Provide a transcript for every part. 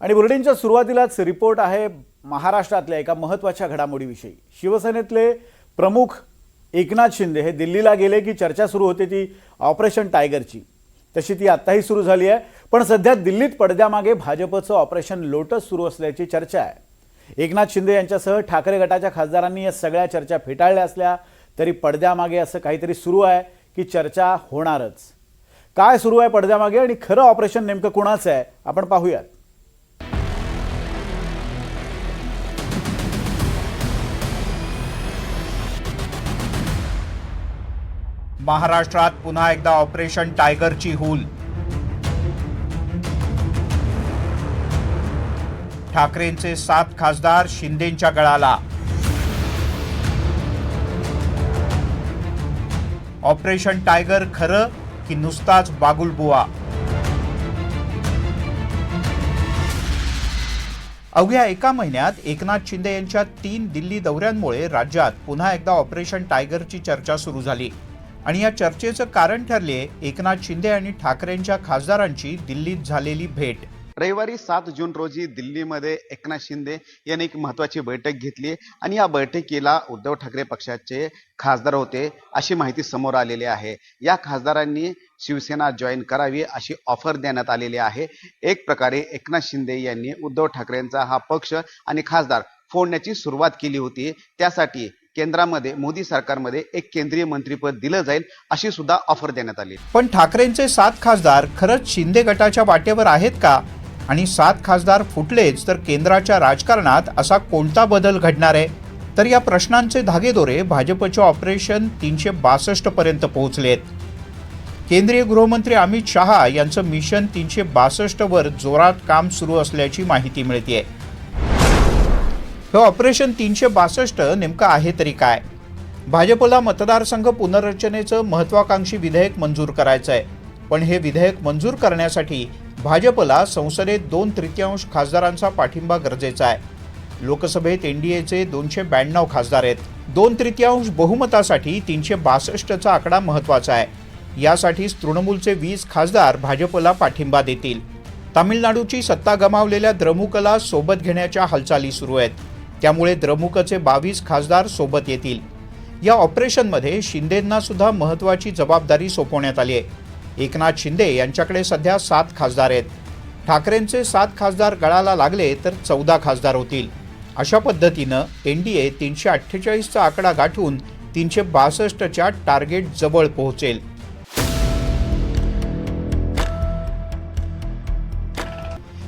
आणि बुलेटिनच्या सुरुवातीलाच रिपोर्ट आहे महाराष्ट्रातल्या एका महत्त्वाच्या घडामोडीविषयी। शिवसेनेतले प्रमुख एकनाथ शिंदे हे दिल्लीला गेले की चर्चा सुरू होते ती ऑपरेशन टायगरची। तशी ती आत्ताही सुरू झाली आहे, पण सध्या दिल्लीत पडद्यामागे भाजपचं ऑपरेशन लोटस सुरू असल्याची चर्चा आहे। एकनाथ शिंदे यांच्यासह ठाकरे गटाच्या खासदारांनी या सगळ्या चर्चा फेटाळल्या असल्या तरी पडद्यामागे असं काहीतरी सुरू आहे की चर्चा होणारच। काय सुरू आहे पडद्यामागे आणि खरं ऑपरेशन नेमकं कोणाचं आहे आपण पाहूयात। महाराष्ट्रात पुन्हा एकदा ऑपरेशन टायगरची हूल। ठाकरेंचे 7 खासदार शिंदेंच्या गळाला। ऑपरेशन टायगर खरं की नुसताच बागुलबुवा? अवघ्या एका महिन्यात एकनाथ शिंदे यांच्या 3 दिल्ली दौऱ्यांमुळे राज्यात पुन्हा एकदा ऑपरेशन टायगरची चर्चा सुरू झाली आणि या चर्चेचं कारण ठरले एकनाथ शिंदे आणि ठाकरेंच्या खासदारांची दिल्लीत झालेली भेट। रविवारी 7 जून रोजी दिल्लीमध्ये एकनाथ शिंदे यांनी एक महत्त्वाची बैठक घेतली आणि या बैठकीला उद्धव ठाकरे पक्षाचे खासदार होते अशी माहिती समोर आलेली आहे। या खासदारांनी शिवसेना जॉईन करावी अशी ऑफर देण्यात आलेली आहे। एक प्रकारे एकनाथ शिंदे यांनी उद्धव ठाकरेंचा हा पक्ष आणि खासदार फोडण्याची सुरुवात केली होती। त्यासाठी केंद्रामध्ये मोदी सरकारमध्ये एक केंद्रीय मंत्रीपद दिलं जाईल अशी सुद्धा ऑफर देण्यात आली। पण ठाकरेंचे 7 खासदार खरंच शिंदे गटाच्या वाटेवर आहेत का? आणि 7 खासदार फुटलेच तर केंद्राच्या राजकारणात असा कोणता बदल घडणार आहे? तर या प्रश्नांचे धागेदोरे भाजपच्या ऑपरेशन 362 पर्यंत पोहोचलेत। केंद्रीय गृहमंत्री अमित शहा यांचं मिशन 362 वर जोरात काम सुरू असल्याची माहिती मिळते। हे ऑपरेशन 362 नेमकं आहे तरी काय? भाजपला मतदारसंघ पुनर्रचनेचं महत्त्वाकांक्षी विधेयक मंजूर करायचं आहे, पण हे विधेयक मंजूर करण्यासाठी भाजपला संसदेत 2/3 खासदारांचा पाठिंबा गरजेचा आहे। लोकसभेत एनडीएचे 292 खासदार आहेत। 2/3 बहुमतासाठी 362चा आकडा महत्त्वाचा आहे। यासाठीच तृणमूलचे 20 खासदार भाजपला पाठिंबा देतील। तामिळनाडूची सत्ता गमावलेल्या द्रमुकला सोबत घेण्याच्या हालचाली सुरू आहेत, त्यामुळे द्रमुकचे 22 खासदार सोबत येतील। या ऑपरेशनमध्ये शिंदेंना सुद्धा महत्त्वाची जबाबदारी सोपवण्यात आली आहे। एकनाथ शिंदे यांच्याकडे सध्या 7 खासदार आहेत। ठाकरेंचे 7 खासदार गळाला लागले तर 14 खासदार होतील। अशा पद्धतीनं एनडीए 348चा आकडा गाठून 362च्या टार्गेट जवळ पोहोचेल।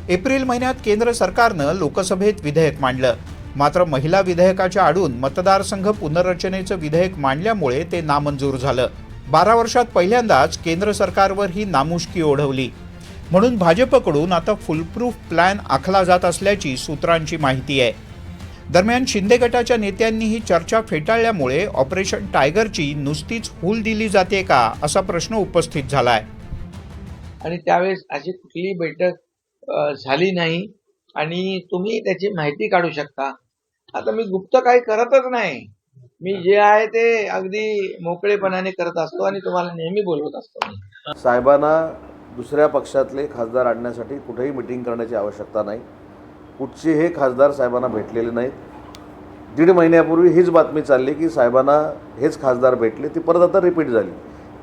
एप्रिल महिन्यात केंद्र सरकारनं लोकसभेत विधेयक मांडलं, मात्र महिला विधेयकाच्या आडून मतदारसंघ पुनर्रचनेचं विधेयक मांडल्यामुळे ते नामंजूर झालं। 12 वर्षात पहिल्यांदाच केंद्र सरकारवर ही नामुष्की ओढवली, म्हणून भाजपकडून आता फुलप्रूफ प्लॅन आखला जात असल्याची सूत्रांची माहिती आहे। दरम्यान शिंदे गटाच्या नेत्यांनी ही चर्चा फेटाळल्यामुळे ऑपरेशन टायगरची नुसतीच हूल दिली जाते का असा प्रश्न उपस्थित झालाय। आणि त्यावेळेस अशी कुठलीही बैठक झाली नाही आणि तुम्ही त्याची माहिती काढू शकता। आता मी गुप्त काही करतच नाही, मी जे आहे ते अगदी मोकळेपणाने करत असतो आणि तुम्हाला नेहमी बोलवत असतो। साहेबांना दुसऱ्या पक्षातले खासदार आणण्यासाठी कुठेही मिटिंग करण्याची आवश्यकता नाही। कुठचे हे खासदार साहेबांना भेटलेले नाहीत। 1.5 महिन्यापूर्वी हीच बातमी चालली की साहेबांना हेच खासदार भेटले, ती परत आता रिपीट झाली,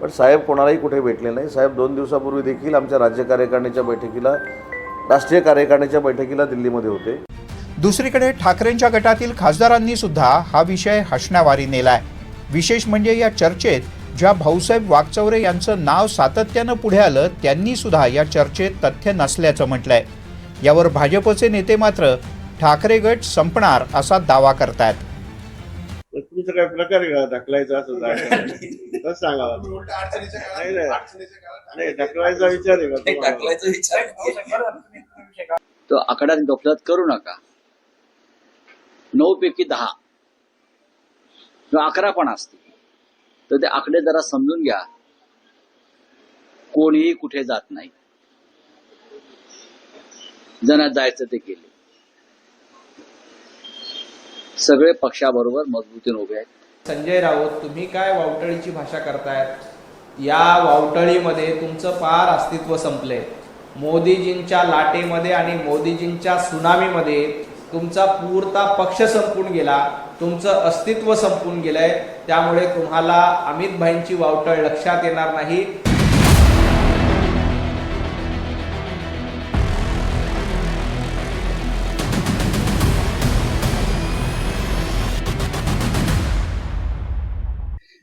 पण साहेब कोणालाही कुठे भेटले नाही। साहेब 2 दिवसापूर्वी देखील आमच्या राज्य कार्यकारिणीच्या बैठकीला, राष्ट्रीय कार्यकारिणीच्या बैठकीला दिल्लीमध्ये होते। दुसरीकडे ठाकरेंच्या गटातील खासदारांनी सुद्धा हा विषय हसण्यावारी नेलाय। विशेष म्हणजे या चर्चेत ज्या भाऊसाहेब वागचौरे यांचं नाव सातत्यानं पुढे आलं त्यांनी सुद्धा या चर्चेत तथ्य नसल्याचं म्हटलंय। यावर भाजपचे नेते मात्र ठाकरे गट संपणार असा दावा करतायत। तुमचं काय प्रकार आहे का ढकलायचा असं सांगा? नाही, ढकलायचा विचार आहे का? तो आकडा गफलत करू नका। 9 पैकी 10 किंवा 11 पण असतील तर ते आकडे जरा समजून घ्या। कोणीही कुठे जात नाही, ज्यांना जायचं ते गेले। सगळे पक्षाबरोबर मजबूतीने उभे आहेत। संजय राऊत, तुम्ही काय वावटळीची भाषा करतायत? या वावटळीमध्ये तुमचं पार अस्तित्व संपलंय। मोदीजींच्या लाटेमध्ये आणि मोदीजींच्या सुनामीमध्ये तुमचा पुरता पक्ष संपून गेला, तुमचं अस्तित्व संपून गेलंय. त्यामुळे तुम्हाला अमित भाईंची वावटळ लक्षात येणार नाही.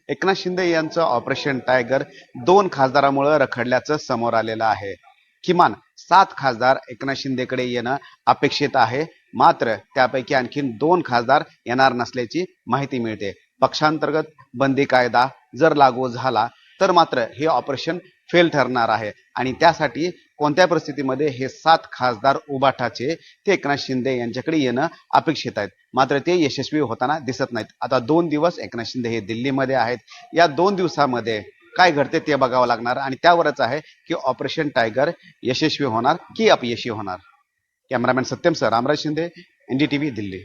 एकनाथ शिंदे यांचं ऑपरेशन टायगर 2 खासदारामुळे रखडल्याचं समोर आलेलं आहे. किमान 7 खासदार एकनाथ शिंदेकडे येणं अपेक्षित आहे, मात्र त्यापैकी आणखीन 2 खासदार येणार नसल्याची माहिती मिळते. पक्षांतर्गत बंदी कायदा जर लागू झाला तर मात्र हे ऑपरेशन फेल ठरणार आहे आणि त्यासाठी कोणत्या परिस्थितीमध्ये हे 7 खासदार उबाठाचे ते एकनाथ शिंदे यांच्याकडे येणं अपेक्षित आहेत, मात्र ते यशस्वी होताना दिसत नाहीत. आता 2 दिवस एकनाथ शिंदे हे दिल्लीमध्ये आहेत. या 2 दिवसामध्ये काय घडते ते बघावं लागणार आणि त्यावरच आहे की ऑपरेशन टायगर यशस्वी होणार की अपयशी होणार. Cameraman Satyam sir, Ramraj Shinde, NDTV, Delhi.